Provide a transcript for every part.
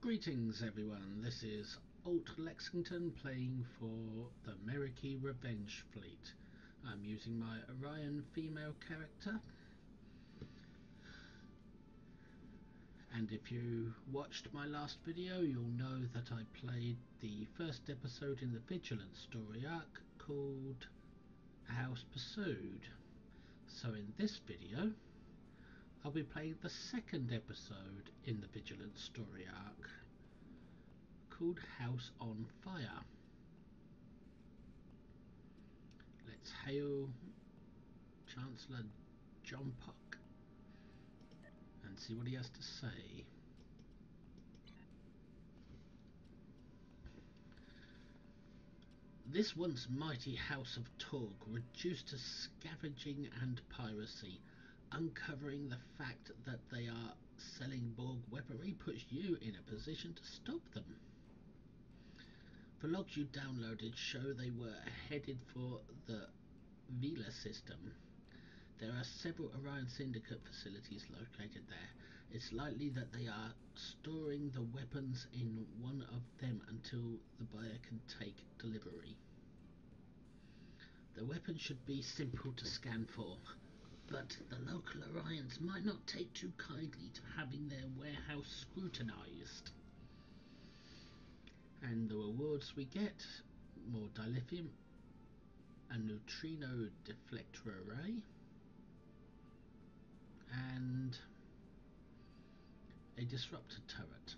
Greetings everyone, this is Alt Lexington playing for the Meriki Revenge Fleet. I'm using my Orion female character, and if you watched my last video you'll know that I played the first episode in the Vigilance story arc called House Pursued. So in this video I'll be playing the second episode in the Vigilance story arc called House on Fire. Let's hail Chancellor John Puck and see what he has to say. This once mighty House of Torg reduced to scavenging and piracy. Uncovering the fact that they are selling Borg weaponry puts you in a position to stop them. The logs you downloaded show they were headed for the Vigilance system. There are several Orion Syndicate facilities located there. It's likely that they are storing the weapons in one of them until the buyer can take delivery. The weapons should be simple to scan for, but the local Orions might not take too kindly to having their warehouse scrutinized. And the rewards we get: more dilithium, a neutrino deflector array, and a disruptor turret.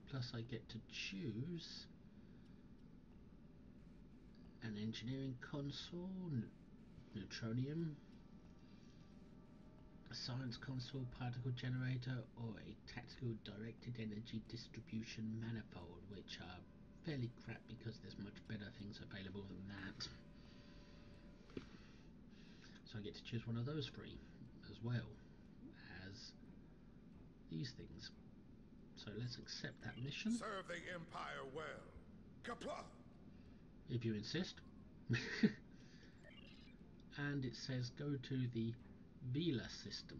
Plus I get to choose an engineering console, neutronium, a science console, particle generator, or a tactical directed energy distribution manifold, which are fairly crap because there's much better things available than that. So I get to choose one of those three as well as these things. So let's accept that mission. Serve the Empire well. Kapla! If you insist. And it says go to the Vigilance system.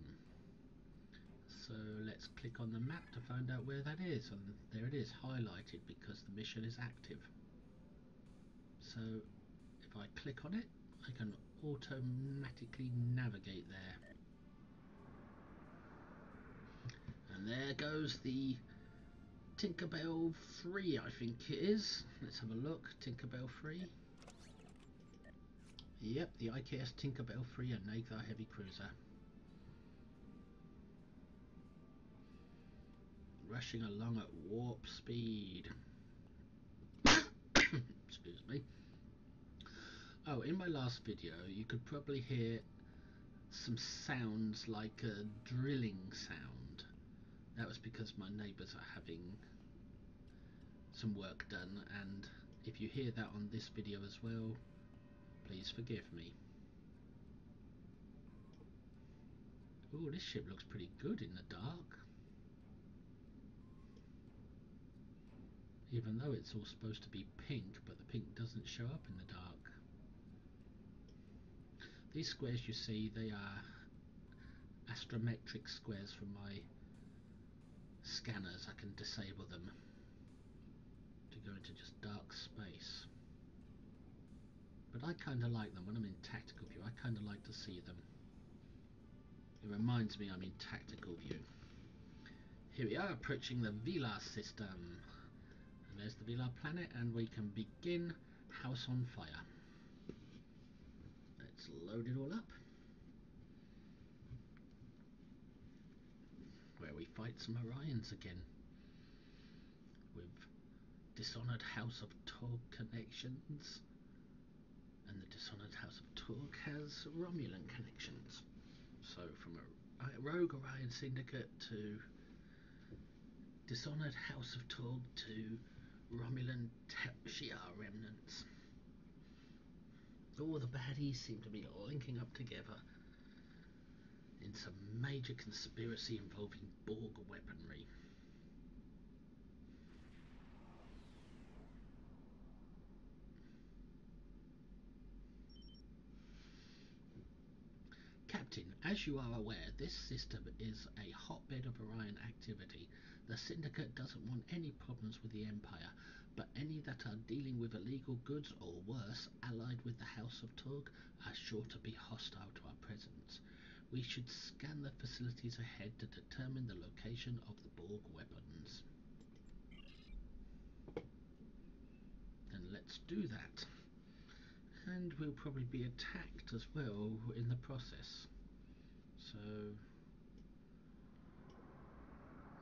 So let's click on the map to find out where that is, and there it is, highlighted because the mission is active. So if I click on it I can automatically navigate there. And there goes the Tinkerbell 3, I think it is. Let's have a look. Tinkerbell 3. Yep, the IKS Tinkerbell 3, a Nagar heavy cruiser. Rushing along at warp speed. Excuse me. Oh, in my last video you could probably hear some sounds like a drilling sound. That was because my neighbours are having some work done, and if you hear that on this video as well, please forgive me. Oh, this ship looks pretty good in the dark, even though it's all supposed to be pink, but the pink doesn't show up in the dark. These squares you see, they are astrometric squares from my scanners. I can disable them to go into just dark space, but I kind of like them. When I'm in tactical view I kind of like to see them. It reminds me I'm in tactical view. Here we are approaching the Vigilance system, and there's the Vigilance planet, and we can begin House on Fire. Let's load it all up, where we fight some Orions again with Dishonored House of Torg connections, and the Dishonored House of Torg has Romulan connections. So from a rogue Orion Syndicate to Dishonored House of Torg to Romulan Shi'ar remnants. All the baddies seem to be linking up together in some major conspiracy involving Borg weaponry. Captain, as you are aware, this system is a hotbed of Orion activity. The Syndicate doesn't want any problems with the Empire, but any that are dealing with illegal goods or worse, allied with the House of Tog, are sure to be hostile to our presence. We should scan the facilities ahead to determine the location of the Borg weapons. Then let's do that. And we'll probably be attacked as well in the process. So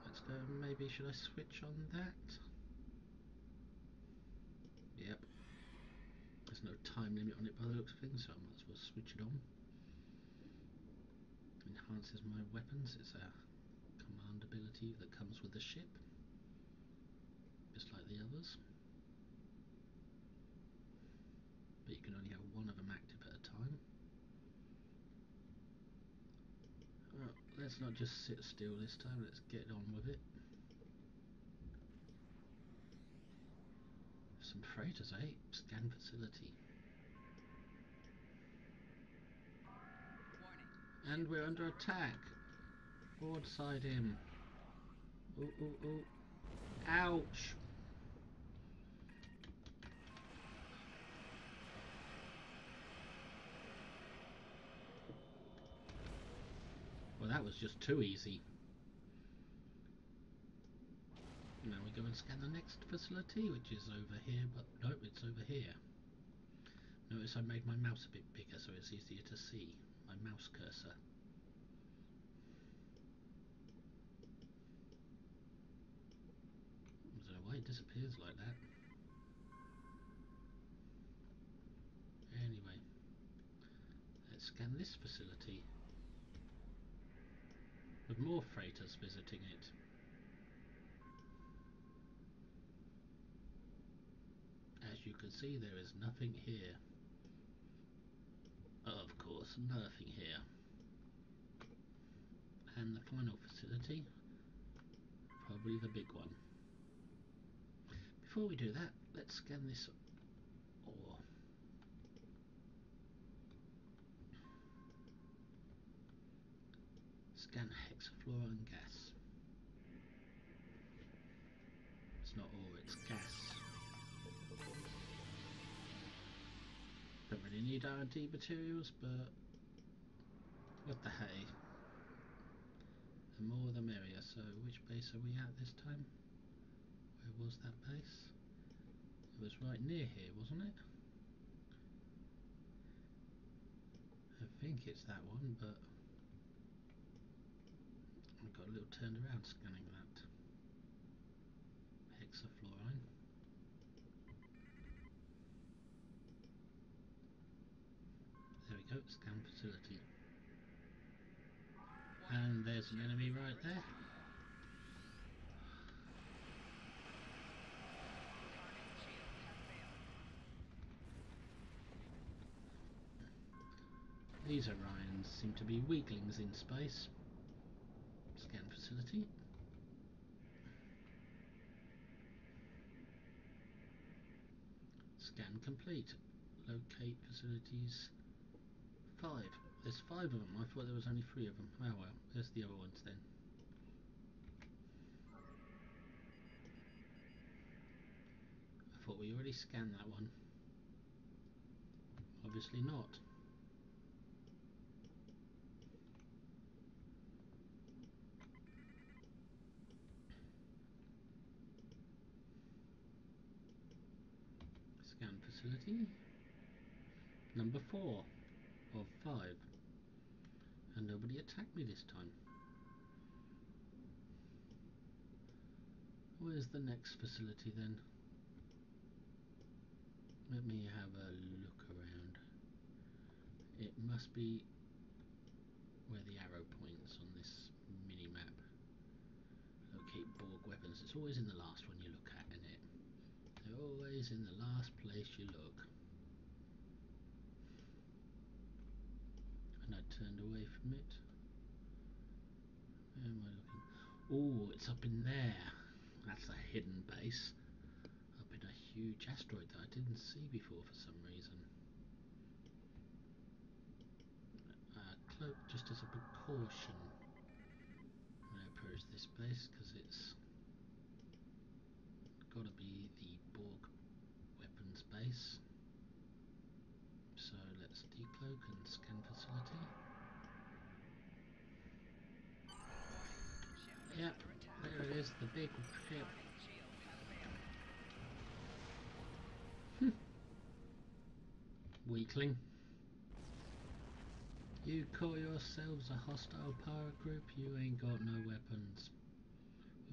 let's go. Maybe should I switch on that? Yep. There's no time limit on it by the looks of things, so I might as well switch it on. Enhances my weapons. It's a command ability that comes with the ship, just like the others. But you can only have one of them active at a time. Well, let's not just sit still this time, let's get on with it. Some freighters, eh? Scan facility. And we're under attack. Broadside him. Oh, oh, oh. Ouch! Well, that was just too easy. Now we go and scan the next facility, which is over here, but no, it's over here. Notice I made my mouse a bit bigger so it's easier to see. My mouse cursor. I don't know why it disappears like that. Anyway, let's scan this facility with more freighters visiting it. As you can see, there is nothing here. Of course, nothing here. And the final facility, probably the big one. Before we do that, let's scan this ore. Scan hexafluorine gas. It's not ore, it's gas. Don't really need R&D materials, but what the hey. The more the merrier. So which base are we at this time? Where was that base? It was right near here, wasn't it? I think it's that one, but I got a little turned around scanning that. Hexafluorine. There we go, scan facility. And there's an enemy right there. These Orions seem to be weaklings in space. Scan facility. Scan complete. Locate facilities. 5. There's 5 of them. I thought there was only 3 of them. Oh well, there's the other ones then. I thought we already scanned that one. Obviously not. Scan facility. Number 4 of 5. And nobody attacked me this time. Where's the next facility then? Let me have a look around. It must be where the arrow points on this mini-map. Locate Borg weapons. It's always in the last one you look at, isn't it? They're always in the last place you look. And I turned away from it. Where am I looking? Oh, it's up in there. That's a hidden base. Up in a huge asteroid that I didn't see before for some reason. Cloak just as a precaution when I approach this base, because it's got to be the Borg weapons base. So let's decloak and scan facility. Yep, there it is, the big ship. Weakling. You call yourselves a hostile pirate group? You ain't got no weapons.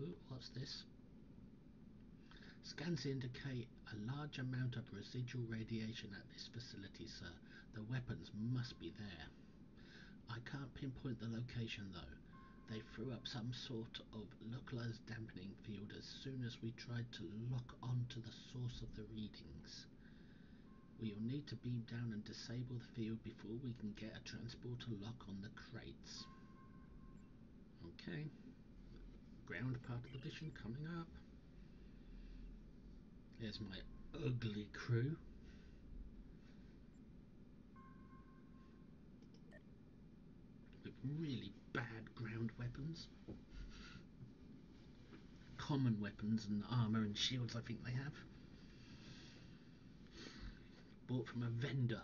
Ooh, what's this? Scans indicate a large amount of residual radiation at this facility, sir. The weapons must be there. I can't pinpoint the location though. They threw up some sort of localized dampening field as soon as we tried to lock onto the source of the readings. We'll need to beam down and disable the field before we can get a transporter lock on the crates. Okay. Ground part of the mission coming up. There's my ugly crew. With really bad ground weapons. Common weapons and armour and shields I think they have. Bought from a vendor.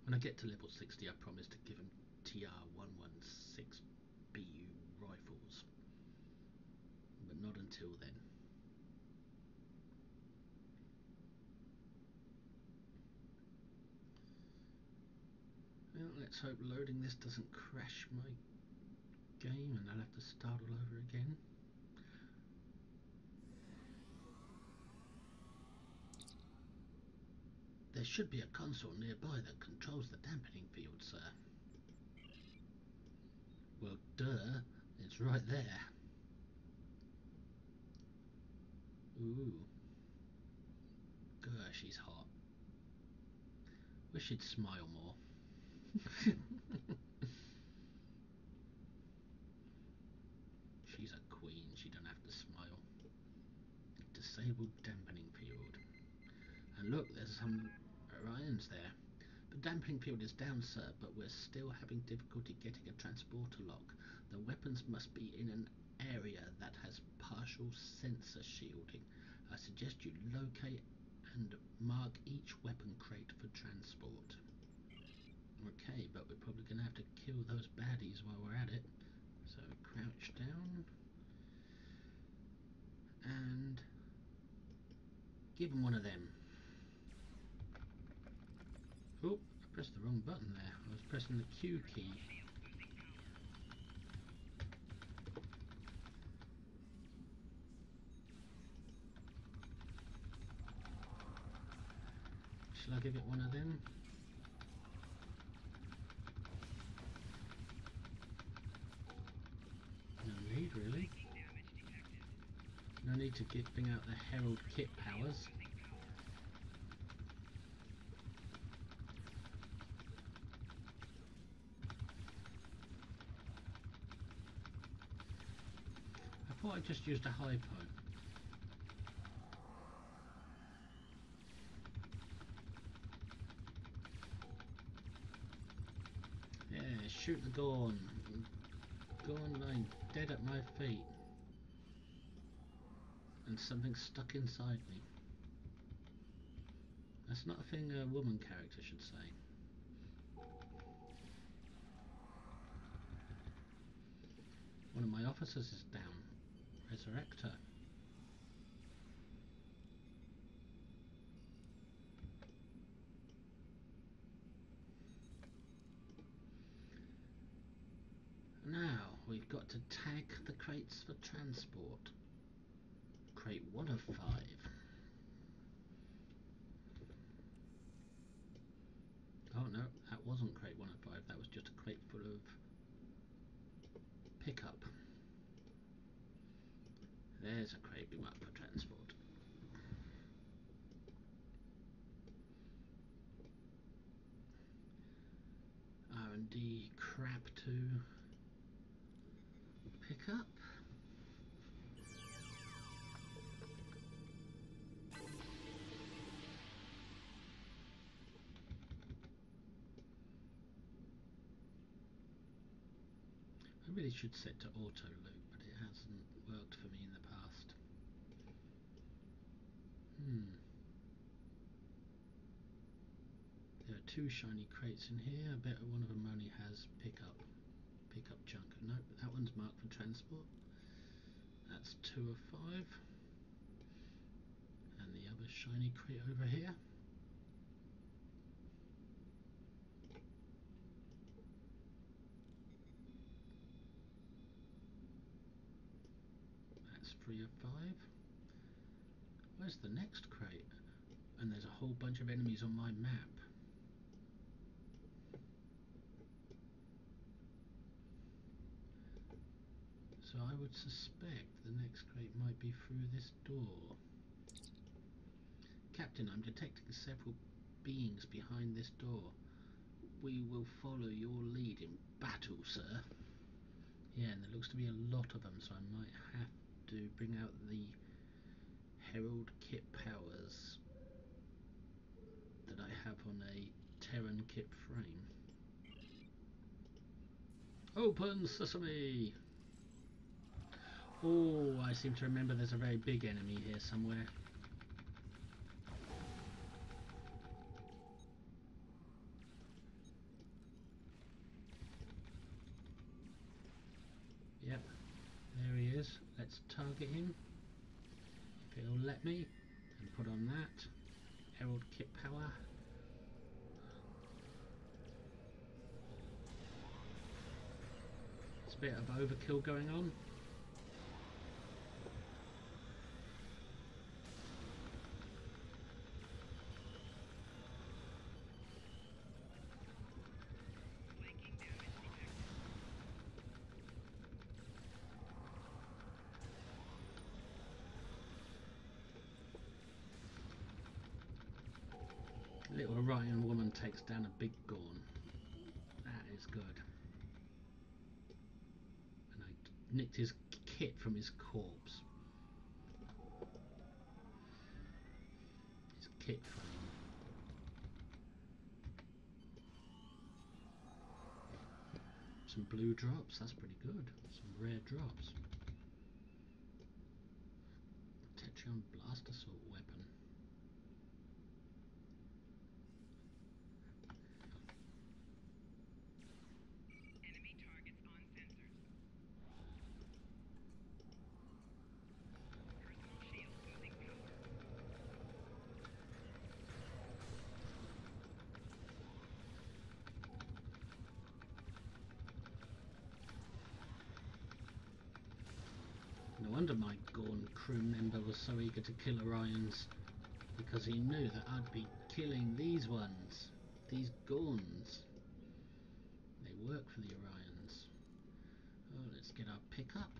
When I get to level 60 I promise to give him TR-116BU rifles. But not until then. Well, let's hope loading this doesn't crash my game and I'll have to start all over again. There should be a console nearby that controls the dampening field, sir. Well, duh, it's right there. Ooh. Gosh, she's hot. Wish she'd smile more. She's a queen, she don't have to smile. Disabled dampening field. And look, there's some Orions there. The dampening field is down, sir, but we're still having difficulty getting a transporter lock. The weapons must be in an area that has partial sensor shielding. I suggest you locate and mark each weapon crate for transport. Okay, but we're probably going to have to kill those baddies while we're at it. So crouch down and give them one of them. Oh, I pressed the wrong button there. I was pressing the Q key. Shall I give it one of them? No need, really. No need to bring out the Herald kit powers. I thought I just used a hypo. Yeah, shoot the Gorn. Gorn lying dead at my feet. And something stuck inside me. That's not a thing a woman character should say. One of my officers is down. Resurrect her. Now we've got to tag the crates for transport. Crate 1 of 5. Oh no, that wasn't crate 1 of 5, that was just a crate full of pickup. There's a crate we marked for transport. R&D crap to pick up. I really should set to auto loop, but it hasn't worked for me in the past. There are 2 shiny crates in here. I bet one of them only has pickup junk. No, that one's marked for transport. That's 2 of 5. And the other shiny crate over here. That's 3 of 5. Where's the next crate? And there's a whole bunch of enemies on my map. So I would suspect the next crate might be through this door. Captain, I'm detecting several beings behind this door. We will follow your lead in battle, sir. Yeah, and there looks to be a lot of them, so I might have to bring out the Herald kit powers that I have on a Terran kit frame. Open sesame! Oh, I seem to remember there's a very big enemy here somewhere. Yep, there he is. Let's target him. If it'll let me. And put on that. Herald kit power. There's a bit of overkill going on. Little Orion woman takes down a big Gorn. That is good. And I nicked his kit from his corpse. His kit frame. Some blue drops, that's pretty good. Some rare drops. Tetrion Blast Assault Weapon. Enemy targets on sensors. Personal shield losing power. No wonder my Gorn crew member was so eager to kill Orions, because he knew that I'd be killing these ones, these Gorns. They work for the Orions. Oh, let's get our pickup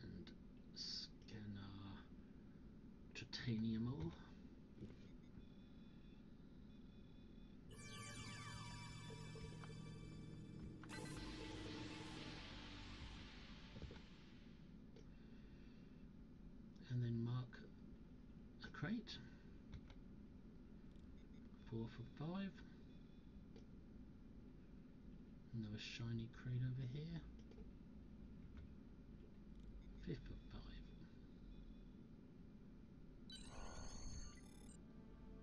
and scan our titanium ore. And then mark a crate. 4 for 5. Another shiny crate over here. 5 for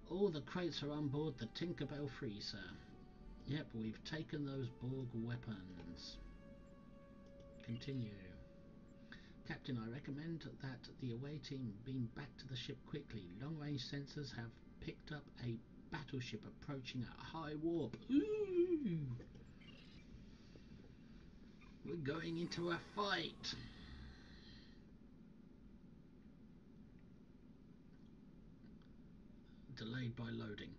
5. All the crates are on board the Tinkerbell freezer. Yep, we've taken those Borg weapons. Continue. Captain, I recommend that the away team beam back to the ship quickly. Long-range sensors have picked up a battleship approaching at high warp. Ooh! We're going into a fight. Delayed by loading.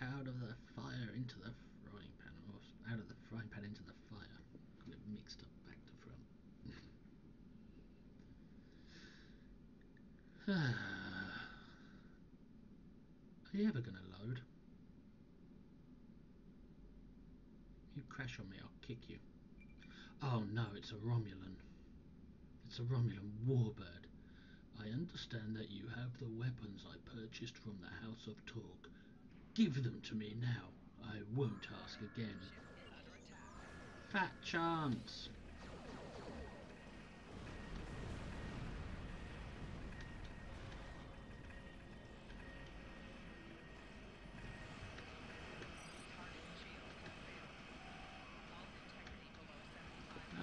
Out of the fire into the frying pan, or out of the frying pan into the fire. Got it mixed up back to front. Are you ever going to load? You crash on me, I'll kick you. Oh no, it's a Romulan. It's a Romulan warbird. I understand that you have the weapons I purchased from the House of Torg. Give them to me now. I won't ask again. Fat chance.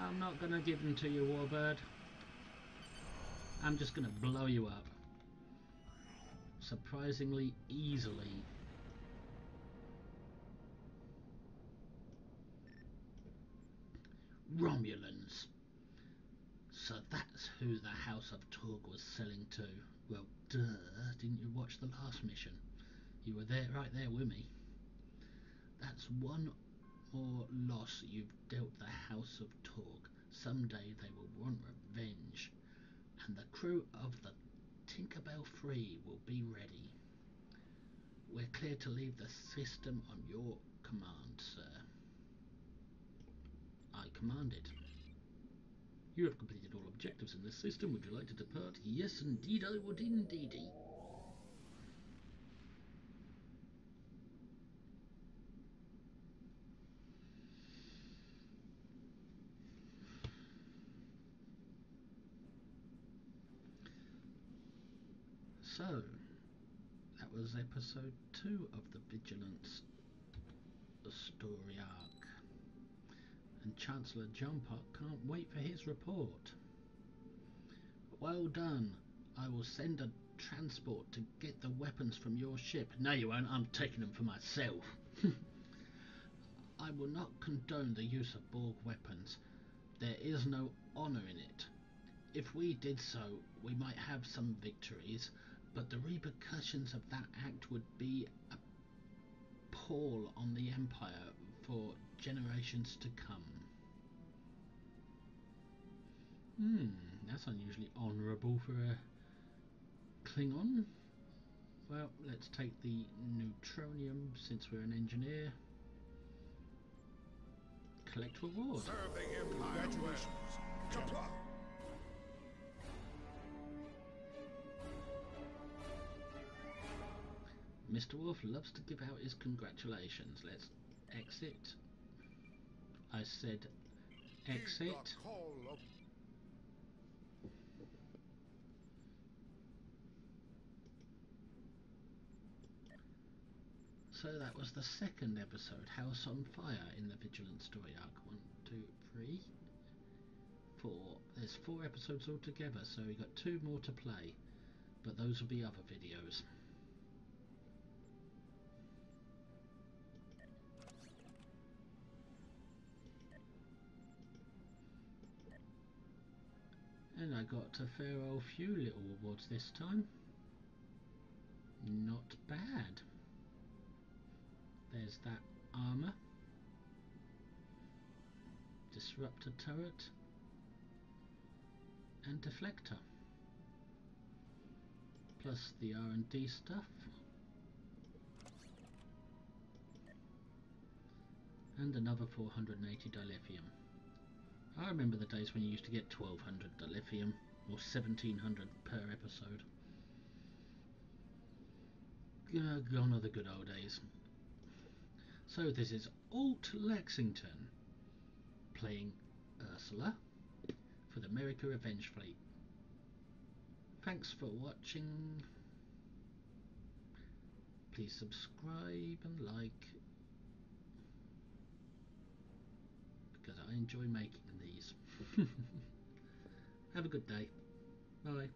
I'm not gonna give them to you, Warbird. I'm just gonna blow you up. Surprisingly easily. Romulans. So that's who the House of Torg was selling to. Well, duh, didn't you watch the last mission? You were there, right there with me. That's one more loss you've dealt the House of Torg. Someday they will want revenge, and the crew of the Tinkerbell 3 will be ready. We're clear to leave the system on your command, sir. I command it. You have completed all objectives in this system. Would you like to depart? Yes, indeed, I would, indeedy. So, that was episode 2 of the Vigilance story arc. And Chancellor Jumpuck can't wait for his report. Well done. I will send a transport to get the weapons from your ship. No, you won't. I'm taking them for myself. I will not condone the use of Borg weapons. There is no honour in it. If we did so, we might have some victories, but the repercussions of that act would be a pall on the Empire for generations to come. That's unusually honourable for a Klingon. Well, let's take the neutronium since we're an engineer. Collect reward. Serve the Empire well. Kapla! Mr. Wolf loves to give out his congratulations. Let's exit. I said exit. So that was the second episode, House on Fire, in the Vigilance story arc. 1, 2, 3, 4. There's 4 episodes altogether, so we got 2 more to play, but those will be other videos. And I got a fair old few little awards this time. Not bad. There's that armour, disruptor turret, and deflector, plus the R&D stuff, and another 480 dilithium. I remember the days when you used to get 1200 dilithium, or 1700 per episode. Gone are the good old days. So this is Alt Lexington playing Ursula for the America Revenge Fleet. Thanks for watching. Please subscribe and like, because I enjoy making these. Have a good day. Bye.